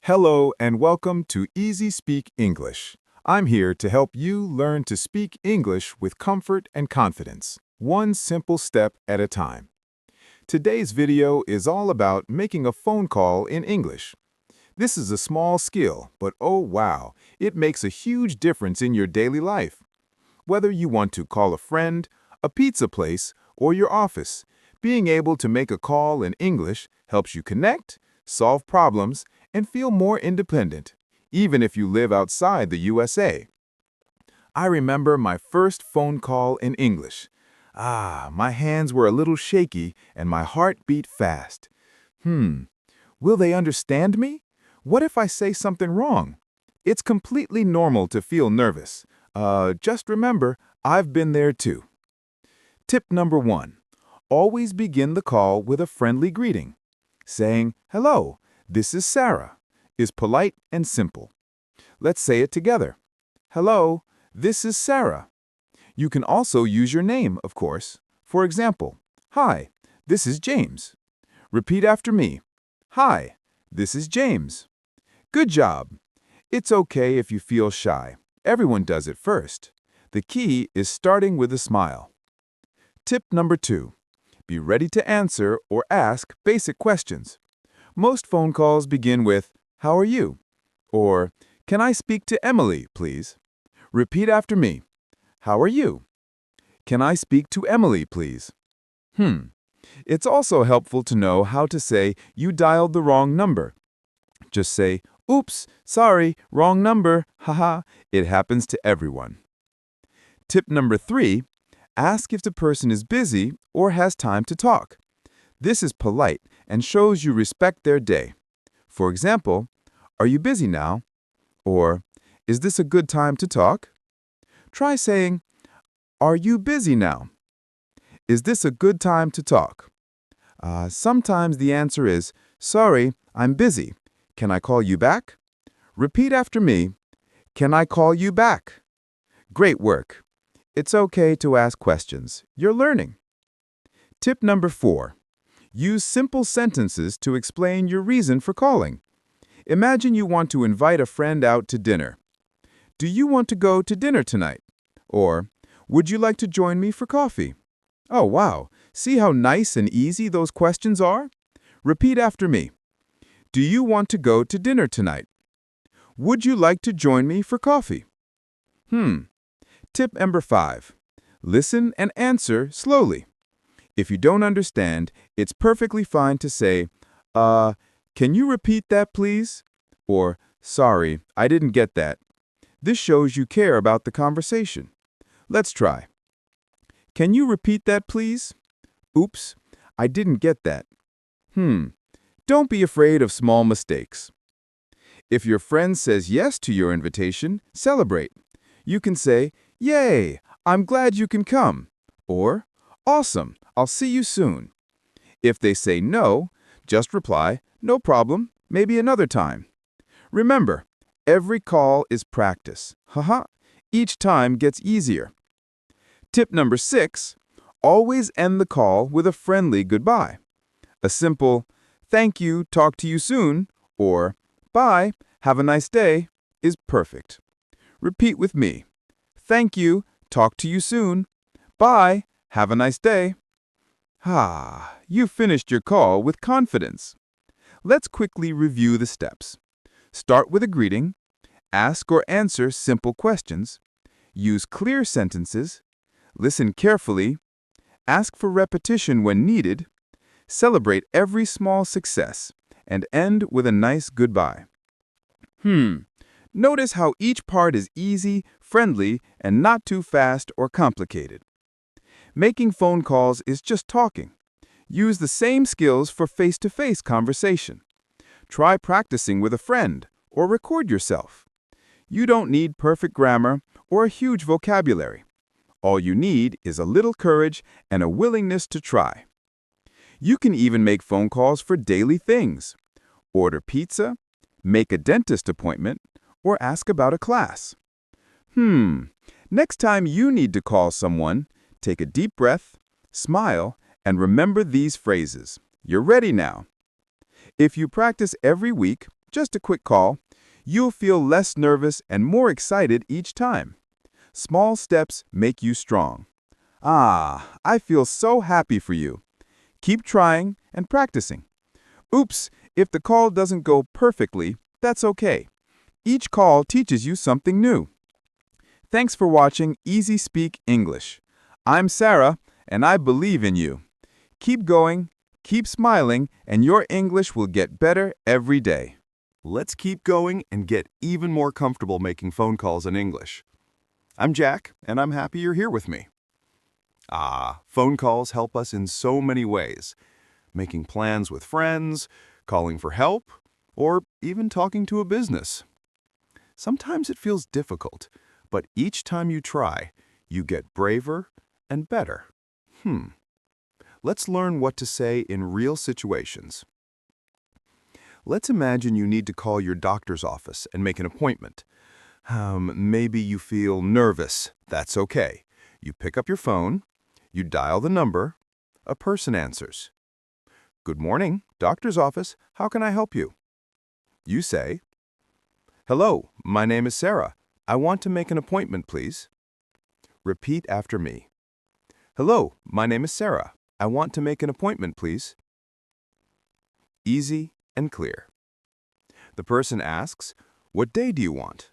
Hello and welcome to Easy Speak English. I'm here to help you learn to speak English with comfort and confidence, one simple step at a time. Today's video is all about making a phone call in English. This is a small skill, but oh wow, it makes a huge difference in your daily life. Whether you want to call a friend, a pizza place, or your office, being able to make a call in English helps you connect, solve problems, and feel more independent, even if you live outside the USA. I remember my first phone call in English. My hands were a little shaky and my heart beat fast. Will they understand me? What if I say something wrong? It's completely normal to feel nervous. Just remember, I've been there too. Tip number 1. Always begin the call with a friendly greeting. Saying, "Hello, this is Sarah," is polite and simple. Let's say it together. "Hello, this is Sarah." You can also use your name, of course. For example, "Hi, this is James." Repeat after me. "Hi, this is James." Good job. It's okay if you feel shy. Everyone does it first. The key is starting with a smile. Tip number 2. Be ready to answer or ask basic questions. Most phone calls begin with, "How are you?" or "Can I speak to Emily, please?" Repeat after me. "How are you?" "Can I speak to Emily, please?" It's also helpful to know how to say you dialed the wrong number. Just say, "Oops, sorry, wrong number, haha." It happens to everyone. Tip number 3. Ask if the person is busy or has time to talk. This is polite and shows you respect their day. For example, "Are you busy now?" or "Is this a good time to talk?" Try saying, "Are you busy now?" "Is this a good time to talk?" Sometimes the answer is, "Sorry, I'm busy. Can I call you back?" Repeat after me. "Can I call you back?" Great work. It's okay to ask questions. You're learning. Tip number 4. Use simple sentences to explain your reason for calling. Imagine you want to invite a friend out to dinner. "Do you want to go to dinner tonight?" Or, "Would you like to join me for coffee?" Oh, wow. See how nice and easy those questions are? Repeat after me. "Do you want to go to dinner tonight?" "Would you like to join me for coffee?" Tip number 5. Listen and answer slowly. If you don't understand, it's perfectly fine to say, "Can you repeat that, please?" Or, "Sorry, I didn't get that." This shows you care about the conversation. Let's try. "Can you repeat that, please?" "Oops, I didn't get that." Don't be afraid of small mistakes. If your friend says yes to your invitation, celebrate. You can say, "Yay, I'm glad you can come." Or, "Awesome, I'll see you soon." If they say no, just reply, "No problem, maybe another time." Remember, every call is practice. Each time gets easier. Tip number 6. Always end the call with a friendly goodbye. A simple, "Thank you, talk to you soon," or "Bye, have a nice day," is perfect. Repeat with me. Thank you, talk to you soon. Bye, have a nice day. You finished your call with confidence. Let's quickly review the steps. Start with a greeting. Ask or answer simple questions. Use clear sentences. Listen carefully. Ask for repetition when needed. Celebrate every small success. And end with a nice goodbye. Notice how each part is easy, friendly, and not too fast or complicated. Making phone calls is just talking. Use the same skills for face-to-face conversation. Try practicing with a friend or record yourself. You don't need perfect grammar or a huge vocabulary. All you need is a little courage and a willingness to try. You can even make phone calls for daily things. Order pizza, make a dentist appointment, or ask about a class. Next time you need to call someone, take a deep breath, smile, and remember these phrases. You're ready now. If you practice every week, just a quick call, you'll feel less nervous and more excited each time. Small steps make you strong. Ah, I feel so happy for you. Keep trying and practicing. Oops, if the call doesn't go perfectly, that's okay. Each call teaches you something new. Thanks for watching Easy Speak English. I'm Sarah, and I believe in you. Keep going, keep smiling, and your English will get better every day. Let's keep going and get even more comfortable making phone calls in English. I'm Jack, and I'm happy you're here with me. Phone calls help us in so many ways. Making plans with friends, calling for help, or even talking to a business. Sometimes it feels difficult, but each time you try, you get braver and better. Let's learn what to say in real situations. Let's imagine you need to call your doctor's office and make an appointment. Maybe you feel nervous. That's okay. You pick up your phone, you dial the number, a person answers. Good morning, doctor's office. How can I help you? You say, hello, my name is Sarah. I want to make an appointment, please. Repeat after me. Hello, my name is Sarah. I want to make an appointment, please. Easy and clear. The person asks, what day do you want?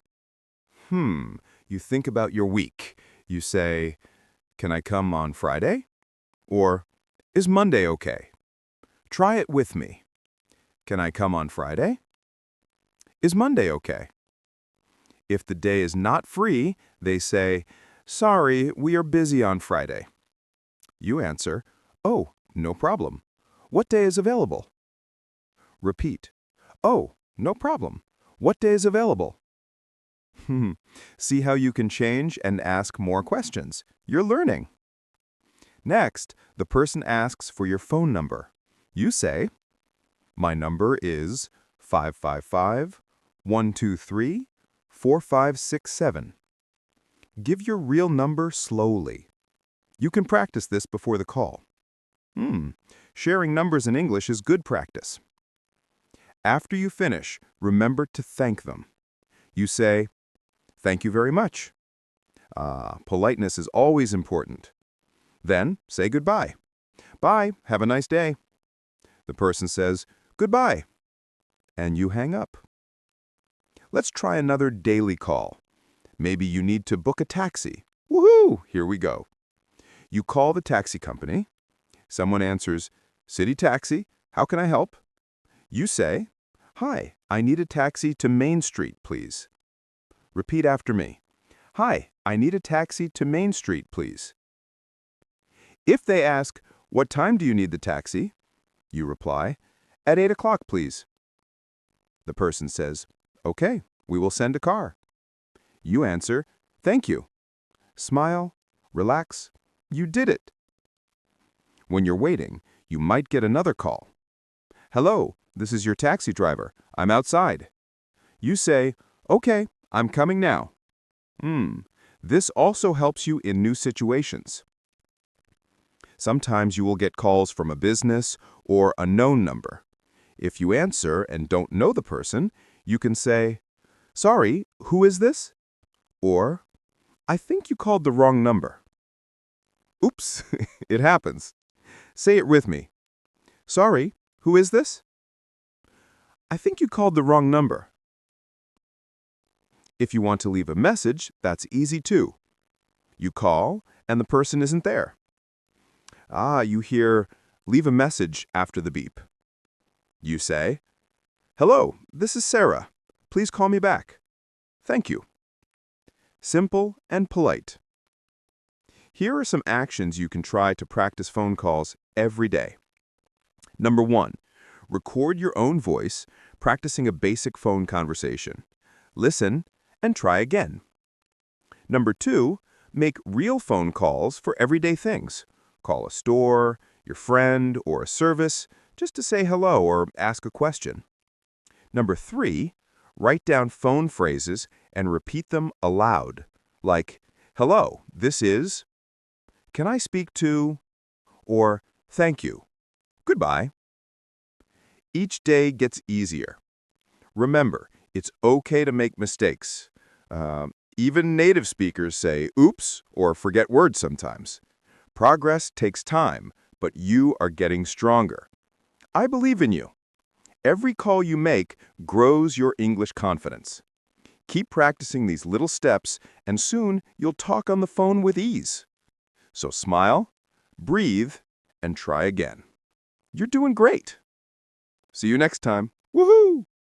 You think about your week. You say, can I come on Friday? Or, is Monday okay? Try it with me. Can I come on Friday? Is Monday okay? If the day is not free, they say, sorry, we are busy on Friday. You answer, oh, no problem. What day is available? Repeat, oh, no problem. What day is available? See how you can change and ask more questions. You're learning. Next, the person asks for your phone number. You say, my number is 555-123-4567. Give your real number slowly. You can practice this before the call. Sharing numbers in English is good practice. After you finish, remember to thank them. You say, thank you very much. Politeness is always important. Then say goodbye. Bye, have a nice day. The person says, goodbye, and you hang up. Let's try another daily call. Maybe you need to book a taxi. Woohoo! Here we go. You call the taxi company. Someone answers, City Taxi, how can I help? You say, hi, I need a taxi to Main Street, please. Repeat after me. Hi, I need a taxi to Main Street, please. If they ask, what time do you need the taxi? You reply, at 8 o'clock, please. The person says, okay, we will send a car. You answer, thank you. Smile, relax, you did it. When you're waiting, you might get another call. Hello, this is your taxi driver. I'm outside. You say, okay, I'm coming now. This also helps you in new situations. Sometimes you will get calls from a business or a known number. If you answer and don't know the person, you can say, sorry, who is this? Or, I think you called the wrong number. Oops, it happens. Say it with me. Sorry, who is this? I think you called the wrong number. If you want to leave a message, that's easy too. You call and the person isn't there. You hear, leave a message after the beep. You say, hello, this is Sarah. Please call me back. Thank you. Simple and polite. Here are some actions you can try to practice phone calls every day. Number 1, record your own voice, practicing a basic phone conversation. Listen and try again. Number 2, make real phone calls for everyday things. Call a store, your friend, or a service, just to say hello or ask a question. Number 3, write down phone phrases and repeat them aloud, like, hello, this is, can I speak to, or thank you, goodbye. Each day gets easier. Remember, it's okay to make mistakes. Even native speakers say oops or forget words sometimes. Progress takes time, but you are getting stronger. I believe in you. Every call you make grows your English confidence. Keep practicing these little steps, and soon you'll talk on the phone with ease. So smile, breathe, and try again. You're doing great. See you next time. Woohoo!